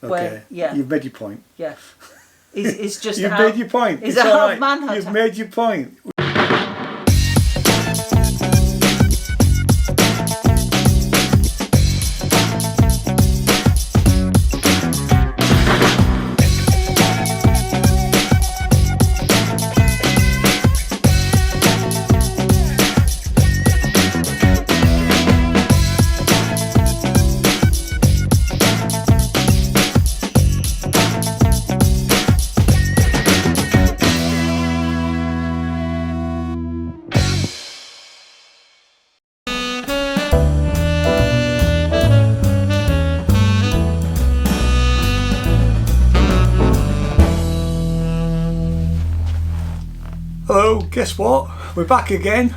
where, yeah. You've made your point. Yeah. He's just You've made your point. He's it's a all half manhunter. You've made your point. Hello, guess what? We're back again.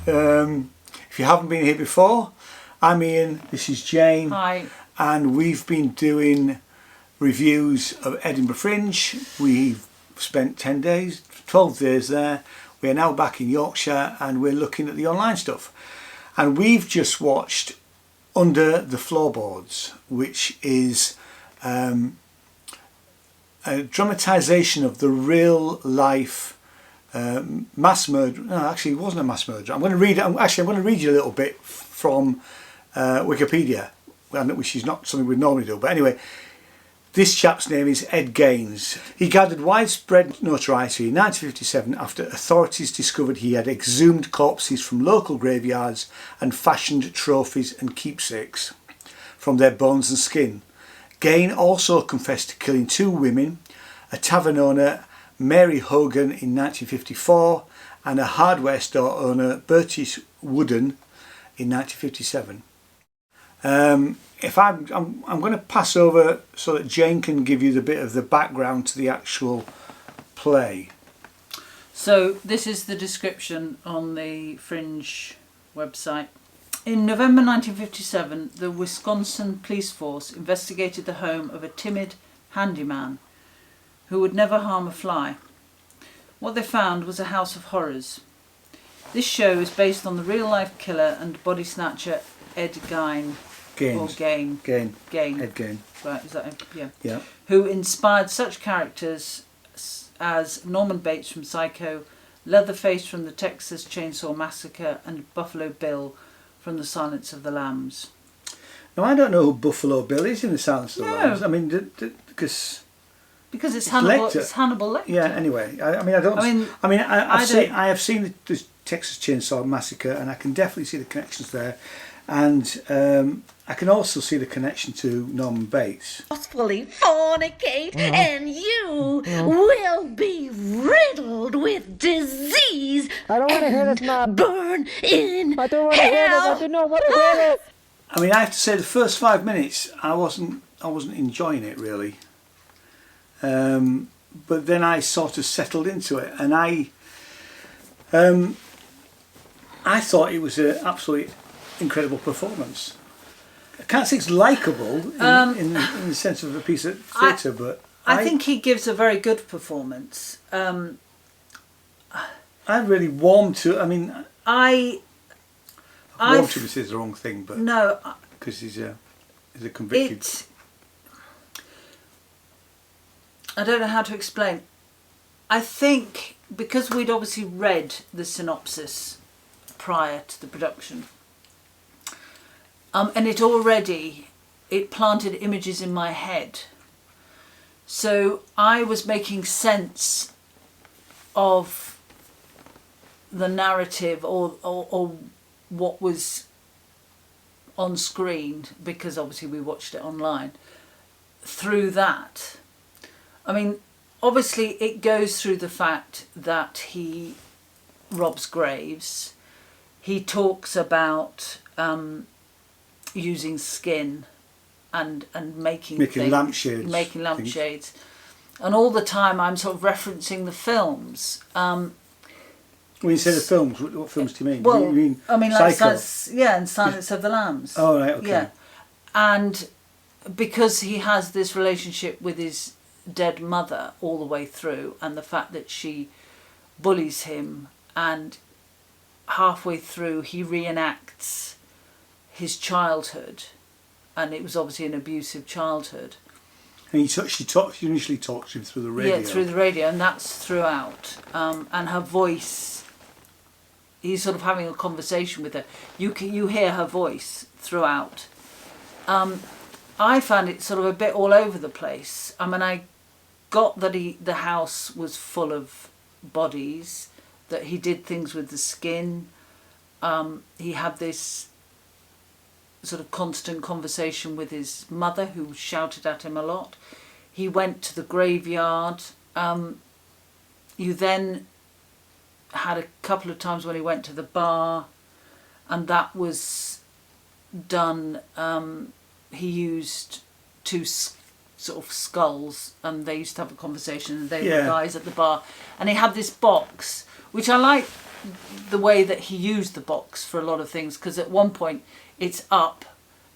If you haven't been here before, I'm Ian, this is Jane. Hi. And we've been doing reviews of Edinburgh Fringe. We've spent 10 days, 12 days there. We are now back in Yorkshire and we're looking at the online stuff. And we've just watched Under the Floorboards, which is a dramatisation of the real life mass murder. No, actually it wasn't a mass murder. I'm going to read you a little bit from Wikipedia, which is not something we'd normally do, but anyway, this chap's name is Ed Gein. He gathered widespread notoriety in 1957 after authorities discovered he had exhumed corpses from local graveyards and fashioned trophies and keepsakes from their bones and skin. Gein also confessed to killing 2 women, a tavern owner, Mary Hogan, in 1954, and a hardware store owner, Bertie Wooden, in 1957. If I'm going to pass over so that Jane can give you the bit of the background to the actual play. So this is the description on the Fringe website. In November 1957, the Wisconsin police force investigated the home of a timid handyman who would never harm a fly. What they found was a house of horrors. This show is based on the real-life killer and body snatcher Ed Gein. Gein. Ed Gein. Right, is that it? Yeah. Yeah. Who inspired such characters as Norman Bates from Psycho, Leatherface from the Texas Chainsaw Massacre, and Buffalo Bill from The Silence of the Lambs. Now, I don't know who Buffalo Bill is in The Silence of the Lambs. I mean, because it's Hannibal. It's Hannibal Lecter. Yeah. Anyway, I have seen the Texas Chainsaw Massacre, and I can definitely see the connections there, and I can also see the connection to Norman Bates. Forcefully fornicate, and you will be riddled with disease. I don't want to hear this, Mom. Burn in I don't want to hear this. I do not want to hear this. I mean, I have to say, the first 5 minutes, I wasn't enjoying it really. But then I sort of settled into it, and I thought it was an absolutely incredible performance. I can't say it's likeable in the sense of a piece of theatre, but I think he gives a very good performance. I really warmed to. I mean, warmed to is the wrong thing, but no, because he's a convicted. I don't know how to explain. I think because we'd obviously read the synopsis prior to the production, and it planted images in my head. So I was making sense of the narrative or what was on screen, because obviously we watched it online, through that. I mean, obviously it goes through the fact that he robs graves. He talks about using skin and making lampshades. Making lampshades. And all the time I'm sort of referencing the films. When you say the films, what films do you mean? Well, you mean I mean Psycho? And Silence of the Lambs. Oh, right, okay. Yeah. And because he has this relationship with his dead mother all the way through, and the fact that she bullies him, and halfway through he reenacts his childhood, and it was obviously an abusive childhood. And she initially talks to him through the radio. Yeah, through the radio, and that's throughout. And her voice, he's sort of having a conversation with her. You hear her voice throughout. I found it sort of a bit all over the place. I mean, I got that the house was full of bodies, that he did things with the skin. He had this sort of constant conversation with his mother, who shouted at him a lot. He went to the graveyard. You then had a couple of times when he went to the bar, and that was done. He used two sort of skulls, and they used to have a conversation, and they were guys at the bar. And he had this box, which I like the way that he used the box for a lot of things, because at one point it's up,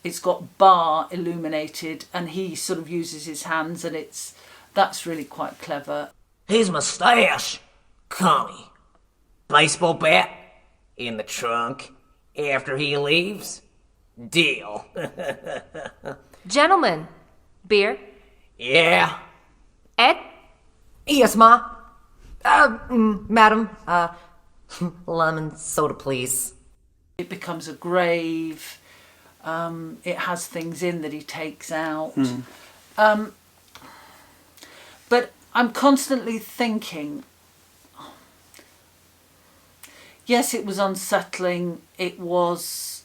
it's got bar illuminated, and he sort of uses his hands, and that's really quite clever. His moustache, Connie. Baseball bat in the trunk after he leaves. Deal. Gentlemen, beer? Yeah. Ed? Yes, Ma. Madam, lemon soda, please. It becomes a grave. It has things in that he takes out. But I'm constantly thinking, yes, it was unsettling. It was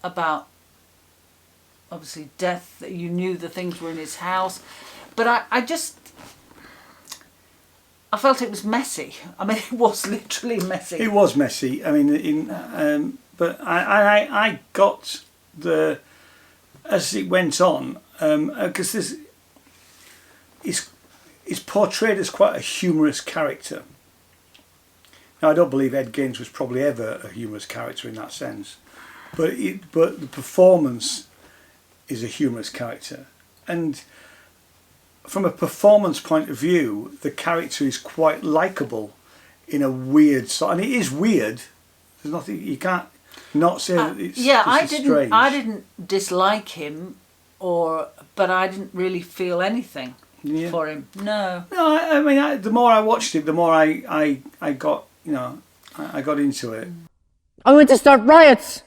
about, obviously, death. You knew the things were in his house. But I felt it was messy. I mean, it was literally messy. It was messy. I mean, but I got as it went on, because this is portrayed as quite a humorous character. Now, I don't believe Ed Gein was probably ever a humorous character in that sense, but the performance is a humorous character, and from a performance point of view, the character is quite likable in a weird sort. And it is weird. There's nothing you can't not say that it's strange. I didn't dislike him, but I didn't really feel anything for him. No. No, I mean, the more I watched it, the more I got I got into it. I want to start riots.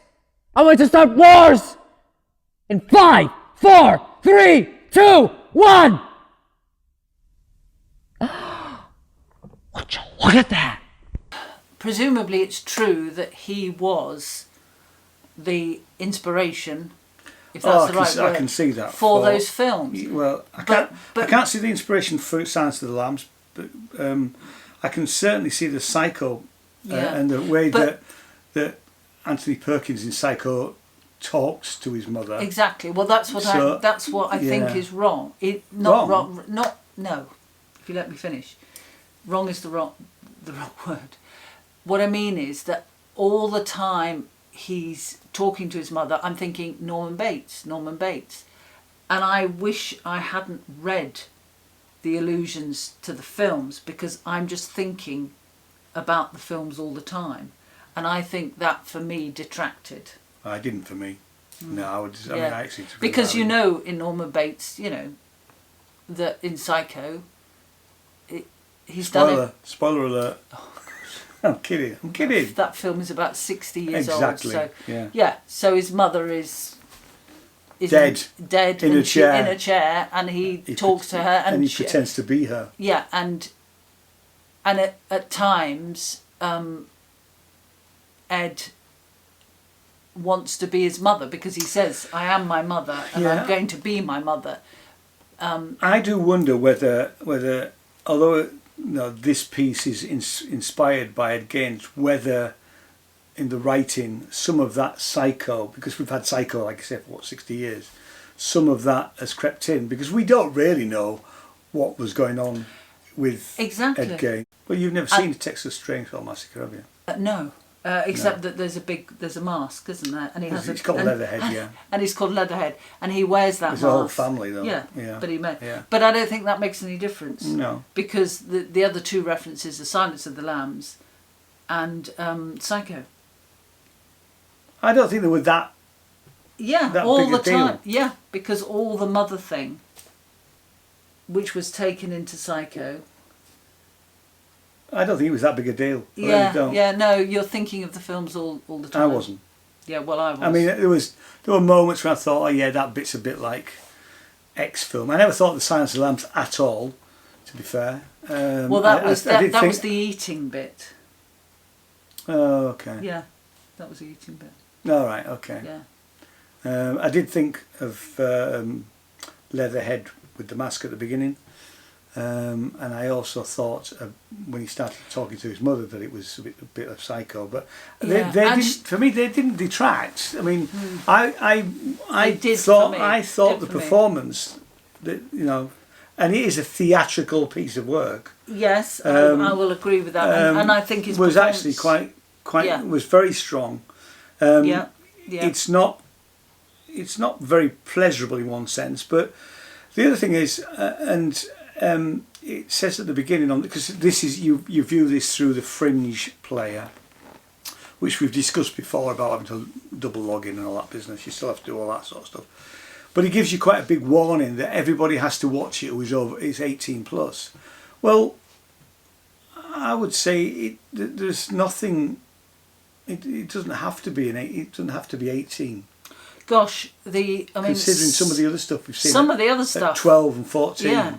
I want to start wars. In 5, 4, 3, 2, 1. Would you look at that? Presumably it's true that he was the inspiration, if that's the right word, I can see that for those films. Well, I can't see the inspiration for Silence of the Lambs, but I can certainly see the Psycho and the way that Anthony Perkins in Psycho talks to his mother. Exactly. Well, that's what I think is wrong. No. If you let me finish, wrong is the wrong word. What I mean is that all the time he's talking to his mother, I'm thinking Norman Bates, and I wish I hadn't read the allusions to the films, because I'm just thinking about the films all the time, and I think that for me detracted. I didn't for me. No, I would. I mean, I actually because in Norman Bates, that in Psycho, he's done it. Spoiler alert. I'm kidding. That film is about 60 years old. Exactly. So yeah. So his mother is dead in a chair, and he talks to her, and he pretends to be her. Yeah, and at times, Ed wants to be his mother, because he says, "I am my mother, and I'm going to be my mother." I do wonder whether although this piece is inspired by Ed Gein, whether in the writing some of that Psycho, because we've had Psycho, like I said, for 60 years, some of that has crept in, because we don't really know what was going on with Ed Gein. Well, you've never seen Texas Chainsaw Massacre, have you? No. Except that there's a mask, isn't there? And he's called Leatherhead, and he's called Leatherhead, and he wears that mask. There's a whole family, though. Yeah. But I don't think that makes any difference. No. Because the other two references are Silence of the Lambs and Psycho. I don't think they were that Yeah, that all big a the deal? time. Yeah, because all the mother thing, which was taken into Psycho. I don't think it was that big a deal. I really Yeah, don't. yeah. No, you're thinking of the films all the time. I wasn't. Yeah, well, I was. I mean, there were moments when I thought, oh yeah, that bit's a bit like X film. I never thought the Silence of the Lambs at all, to be fair. well, that was I did that think, was the eating bit. Oh, okay. Yeah, that was the eating bit. All right, okay. Yeah. I did think of Leatherhead with the mask at the beginning, and I also thought when he started talking to his mother that it was a bit of Psycho. But Yeah, they and didn't, for me, they didn't detract. I mean, I did thought for me. I thought Did the for me. performance, that and it is a theatrical piece of work. Yes, I will agree with that, and I think his was performance actually quite Yeah. was very strong. yeah. It's not very pleasurable in one sense, but the other thing is, it says at the beginning because this is you view this through the Fringe player, which we've discussed before about having to double log in and all that business. You still have to do all that sort of stuff, but it gives you quite a big warning that everybody has to watch it who is 18 plus. Well, I would say there's nothing. It doesn't have to be it doesn't have to be 18. Gosh, I mean, Considering some of the other stuff we've seen. some of the other at stuff, 12 and 14. Yeah.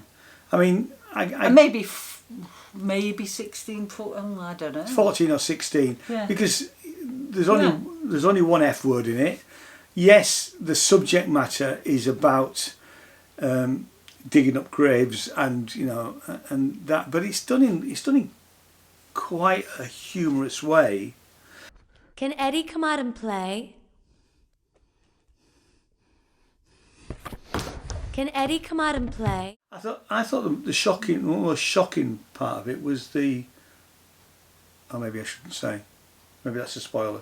I mean, and maybe 16, 14, I don't know. 14 or 16. Yeah. Because there's only one F word in it. Yes, the subject matter is about digging up graves and and that, but it's done in quite a humorous way. Can Eddie come out and play? Can Eddie come out and play? I thought the most shocking part of it was the. Oh, maybe I shouldn't say. Maybe that's a spoiler.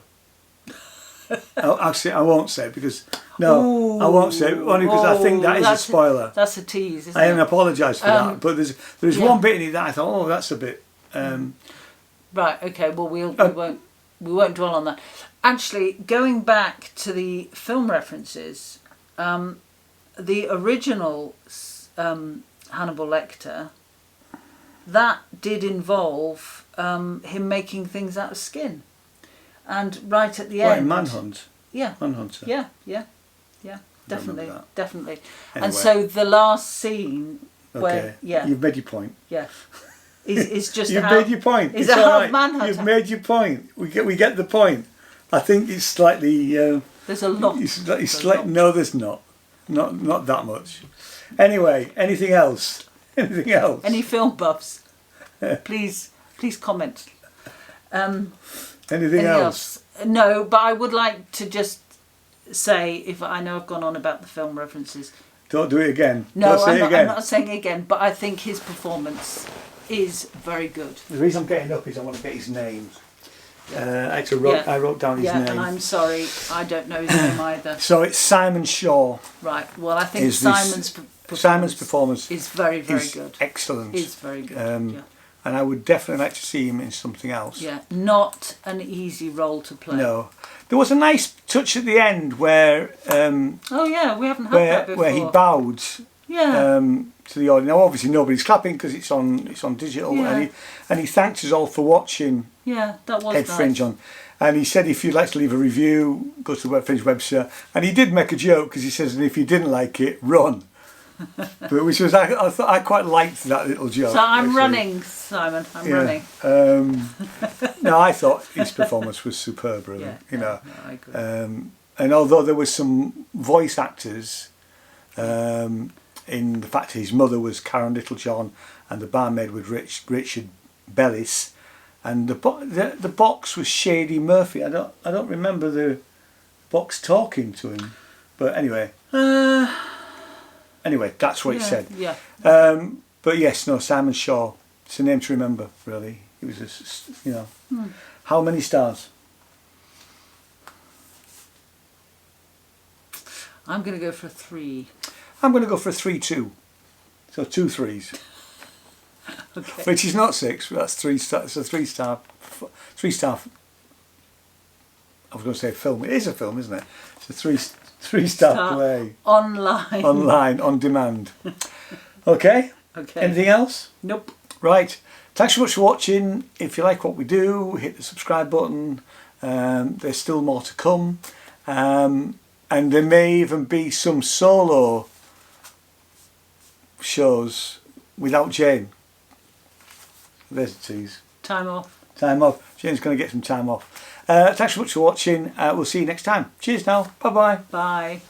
Actually, I won't say it because I won't say it only because I think that is a spoiler. That's a tease, isn't I it? apologise for that, but there's yeah. one bit in it that I thought, that's a bit. Right. Okay. Well, we won't dwell on that. Actually, going back to the film references, the original Hannibal Lecter, that did involve him making things out of skin, and right at the end, Manhunt. Yeah. Manhunter. Yeah. Definitely. Anyway. And so the last scene where You've made your point. Yeah. Is just You've made your point. Is It's a all half right. manhunter. You've made your point. We get the point. I think it's slightly. There's a lot. No, there's not. Not that much. Anyway, anything else? Anything else? Any film buffs? please comment. Anything else? No, but I would like to just say, if I know I've gone on about the film references. Don't do it again. No, Don't say it again. I'm not saying it again, but I think his performance is very good. The reason I'm getting up is I want to get his name. I wrote down his name. And I'm sorry, I don't know his name either. So it's Simon Shaw. Right. Well, I think Is Simon's performance is very, very is good. Excellent. Is very good. And I would definitely like to see him in something else. Yeah, not an easy role to play. No. There was a nice touch at the end where oh yeah, we haven't had that before. where he bowed to the audience. Now obviously nobody's clapping because it's on digital, Yeah. and he thanked us all for watching Yeah, that was Ed nice. Fringe on. And he said if you'd like to leave a review, go to the Fringe website. And he did make a joke because he says, and if you didn't like it, run. But which was I quite liked that little joke. So I'm actually. running, Simon. I'm running. No, I thought his performance was superb, really. No, I agree. And although there were some voice actors, in the fact his mother was Karen Littlejohn and the barmaid was Richard Bellis, and the box was Shady Murphy. I don't remember the box talking to him, but anyway. Anyway, that's what he said. Yeah. But yes, no, Simon Shaw. It's a name to remember, really. He was How many stars? I'm going to go for a 3. I'm going to go for a 3-2. So 2 3s. Okay. Which is not 6, but that's 3 star. It's a 3-star. 3-star. I was going to say film. It is a film, isn't it? It's a 3-star play. Online. Online, on demand. Okay? Okay. Anything else? Nope. Right. Thanks so much for watching. If you like what we do, hit the subscribe button. There's still more to come. And there may even be some solo shows without Jane. There's a tease. Time off. Time off. Jane's going to get some time off. Thanks so much for watching. We'll see you next time. Cheers now. Bye-bye. Bye.